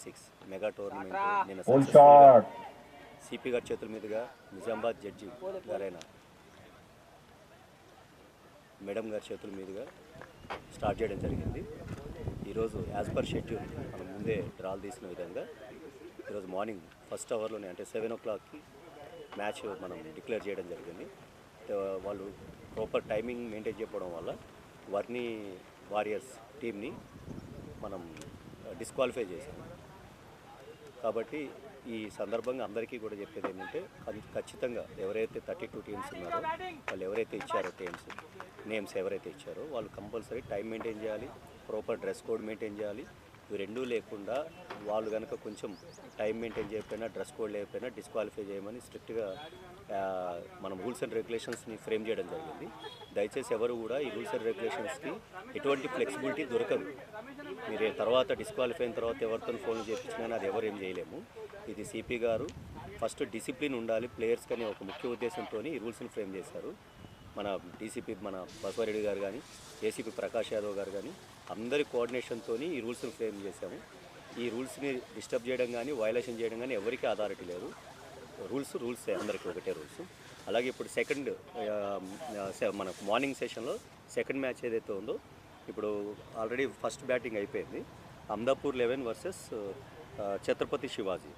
2026 mega tournament నిన్న సక్సెస్ఫుల్గా CP గారి చేతుల మీదుగా నిజామాబాద్ జడ్జి గారైన మేడం గారి చేతుల మీదుగా స్టార్ట్ చేయడం జరిగింది. ఈరోజు యాజ్ పర్ షెడ్యూల్ మనం ముందే డ్రాలు తీసిన విధంగా ఈరోజు మార్నింగ్ ఫస్ట్ అవర్లోనే అంటే 7 o'clockకి మ్యాచ్ మనం డిక్లేర్ చేయడం జరిగింది. వాళ్ళు ప్రాపర్ టైమింగ్ మెయింటైన్ చేయడం వల్ల వర్ని వారియర్స్ టీమ్ని మనం డిస్క్వాలిఫై చేశాము. కాబట్టి ఈ సందర్భంగా అందరికీ కూడా చెప్పేది ఏంటంటే ఖచ్చితంగా ఎవరైతే 32 టీమ్స్ ఉన్నారో వాళ్ళు ఎవరైతే ఇచ్చారో నేమ్స్ ఎవరైతే ఇచ్చారో వాళ్ళు కంపల్సరీ టైం మెయింటైన్ చేయాలి, ప్రాపర్ డ్రెస్ కోడ్ మెయింటైన్ చేయాలి. ఇవి రెండూ లేకుండా వాళ్ళు కనుక కొంచెం టైం మెయింటైన్ చేయకపోయినా డ్రెస్ కోడ్ లేకపోయినా డిస్క్వాలిఫై చేయమని స్ట్రిక్ట్గా మనం రూల్స్ అండ్ రెగ్యులేషన్స్ని ఫ్రేమ్ చేయడం జరిగింది. దయచేసి ఎవరు కూడా ఈ రూల్స్ అండ్ రెగ్యులేషన్స్కి ఎటువంటి ఫ్లెక్సిబిలిటీ దొరకదు. మీరు తర్వాత డిస్క్వాలిఫై అయిన తర్వాత ఎవరితో ఫోన్లు చేయించినా అది ఎవరు ఏం చేయలేము. ఇది సిపి గారు ఫస్ట్ డిసిప్లిన్ ఉండాలి ప్లేయర్స్కి అనే ఒక ముఖ్య ఉద్దేశంతో ఈ రూల్స్ని ఫ్రేమ్ చేశారు. మన డీసీపీ మన బసవారెడ్డి గారు కానీ, ఏసీపీ ప్రకాష్ యాదవ్ గారు కానీ అందరి కోఆర్డినేషన్తో ఈ రూల్స్ని ఫ్రేమ్ చేశాము. ఈ రూల్స్ని డిస్టర్బ్ చేయడం కానీ వయలేషన్ చేయడం కానీ ఎవరికీ అథారిటీ లేదు. రూల్సే అందరికీ ఒకటే రూల్స్. అలాగే ఇప్పుడు మన మార్నింగ్ సెషన్లో సెకండ్ మ్యాచ్ ఏదైతే ఉందో ఇప్పుడు ఆల్రెడీ ఫస్ట్ బ్యాటింగ్ అయిపోయింది. అమ్దాపూర్ 11 వర్సెస్ ఛత్రపతి శివాజీ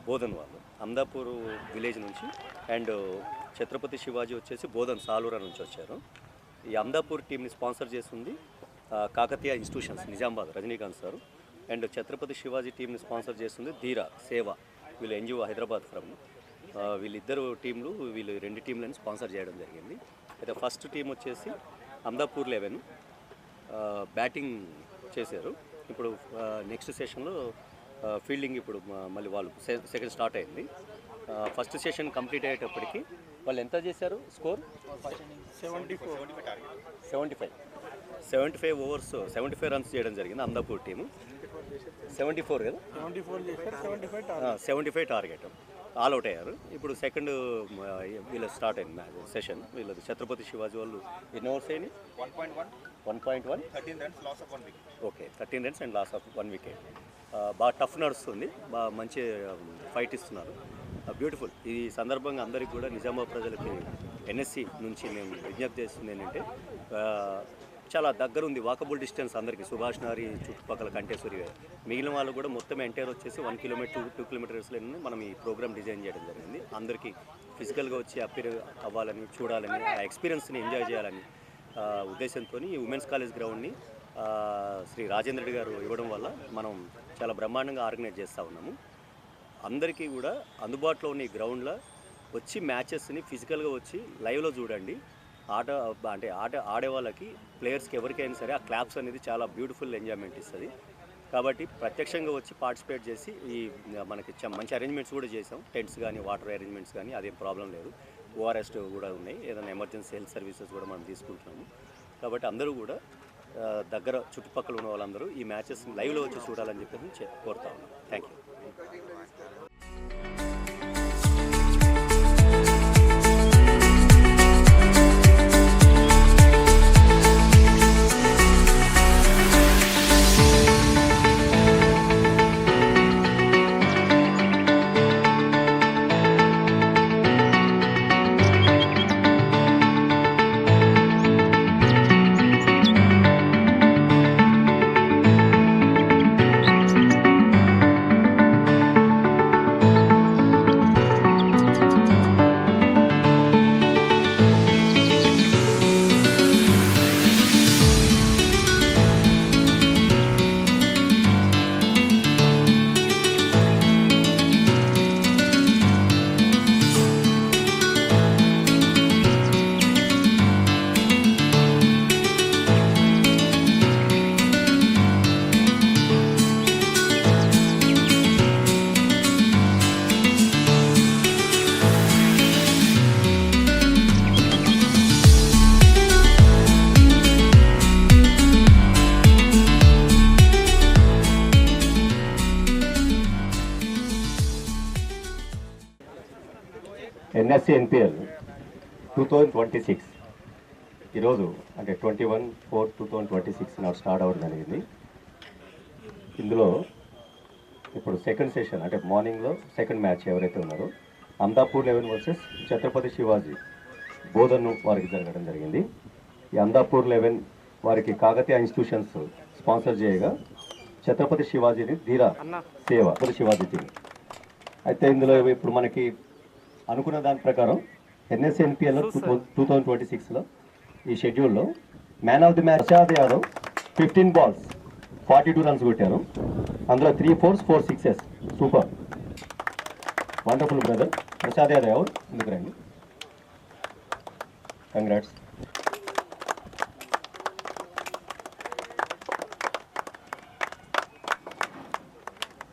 బోధన్ వాళ్ళు. అమ్దాపూర్ విలేజ్ నుంచి అండ్ ఛత్రపతి శివాజీ వచ్చేసి బోధన్ సాలూరా నుంచి వచ్చారు. ఈ అమ్దాపూర్ టీంని స్పాన్సర్ చేస్తుంది Kakatiya institutions Nizamabad Rajinikanth sir. And Chhatrapati Shivaji టీంని స్పాన్సర్ చేస్తుంది ధీరా సేవ, వీళ్ళు ఎన్జిఓ హైదరాబాద్ ఫ్రమ్. వీళ్ళిద్దరు టీంలు వీళ్ళు 2 టీంలను స్పాన్సర్ చేయడం జరిగింది. అయితే ఫస్ట్ టీం వచ్చేసి అమ్దాపూర్ 11 బ్యాటింగ్ చేశారు. ఇప్పుడు నెక్స్ట్ సెషన్లో ఫీల్డింగ్ ఇప్పుడు మళ్ళీ వాళ్ళు సెకండ్ స్టార్ట్ అయింది. ఫస్ట్ సెషన్ కంప్లీట్ అయ్యేటప్పటికి వాళ్ళు ఎంత చేశారు స్కోర్ 75 ఓవర్స్ 75 రన్స్ చేయడం జరిగింది. అమ్దాపూర్ టీము 74 కదా 75 టార్గెట్ ఆల్అవుట్ అయ్యారు. ఇప్పుడు సెకండ్ వీళ్ళు స్టార్ట్ అయింది మ్యాచ్ సెషన్. వీళ్ళు ఛత్రపతి శివాజీ వాళ్ళు ఎన్ని ఓవర్స్ అయ్యి 1.1 13 runs and loss of 1 wicket. బాగా టఫ్ నడుస్తుంది, బాగా మంచి ఫైట్ ఇస్తున్నారు. బ్యూటిఫుల్. ఈ సందర్భంగా అందరికీ కూడా నిజామాబాద్ ప్రజలకి ఎన్ఎస్సి నుంచి మేము విజ్ఞప్తి చేస్తుంది ఏంటంటే చాలా దగ్గర ఉంది, వాకబుల్ డిస్టెన్స్ అందరికీ. సుభాష్ నగర్ చుట్టుపక్కల కంటేశ్వరి మిగిలిన వాళ్ళు కూడా మొత్తం ఎంటైర్ వచ్చేసి 1 kilometer 2 kilometers మనం ఈ ప్రోగ్రామ్ డిజైన్ చేయడం జరిగింది. అందరికీ ఫిజికల్గా వచ్చి అపీర్ అవ్వాలని, చూడాలని, ఆ ఎక్స్పీరియన్స్ని ఎంజాయ్ చేయాలని ఉద్దేశంతో ఈ ఉమెన్స్ కాలేజ్ గ్రౌండ్ని శ్రీ రాజేంద్ర రెడ్డి గారు ఇవ్వడం వల్ల మనం చాలా బ్రహ్మాండంగా ఆర్గనైజ్ చేస్తూ ఉన్నాము. అందరికీ కూడా అందుబాటులో ఉన్న ఈ గ్రౌండ్లో వచ్చి మ్యాచెస్ని ఫిజికల్గా వచ్చి లైవ్లో చూడండి. ఆట ఆడే వాళ్ళకి ప్లేయర్స్కి ఎవరికైనా సరే ఆ క్లాప్స్ అనేది చాలా బ్యూటిఫుల్ ఎంజాయ్మెంట్ ఇస్తుంది. కాబట్టి ప్రత్యక్షంగా వచ్చి పార్టిసిపేట్ చేసి ఈ మనకి మంచి అరేంజ్మెంట్స్ కూడా చేసాం. టెంట్స్ కానీ వాటర్ అరేంజ్మెంట్స్ కానీ అదేం ప్రాబ్లం లేదు. ఓఆర్ఎస్ కూడా ఉన్నాయి. ఏదైనా ఎమర్జెన్సీ హెల్త్ సర్వీసెస్ కూడా మనం తీసుకుంటున్నాము. కాబట్టి అందరూ కూడా దగ్గర చుట్టుపక్కల ఉన్న వాళ్ళందరూ ఈ మ్యాచెస్ లైవ్లో వచ్చి చూడాలని చెప్పేసి కోరుతా ఉన్నాం. Thank you. ఎన్ఎస్సి ఎన్పిఎల్ 2026 ఈరోజు అంటే 21/4/2026 నాడు స్టార్ట్ అవ్వడం జరిగింది. ఇందులో ఇప్పుడు సెకండ్ సెషన్ అంటే మార్నింగ్లో సెకండ్ మ్యాచ్ ఎవరైతే ఉన్నారో అందాపూర్ 11 వర్సెస్ ఛత్రపతి శివాజీ బోధన్ వారికి జరగడం జరిగింది. ఈ అందాపూర్ 11 వారికి కాకతీయ ఇన్స్టిట్యూషన్స్ స్పాన్సర్ చేయగా ఛత్రపతి శివాజీని ధీరా సేవ శివాజీ టీం. అయితే ఇందులో ఇప్పుడు మనకి అనుకున్న దాని ప్రకారం NSNPL 2026లో ఈ షెడ్యూల్లో man of the match Prasad Yadav 15 balls 42 runs కొట్టారు. అందులో 3 4s 4 6s. Super, wonderful brother Prasad Yadav. ఎందుకు రండి, కంగ్రాట్స్.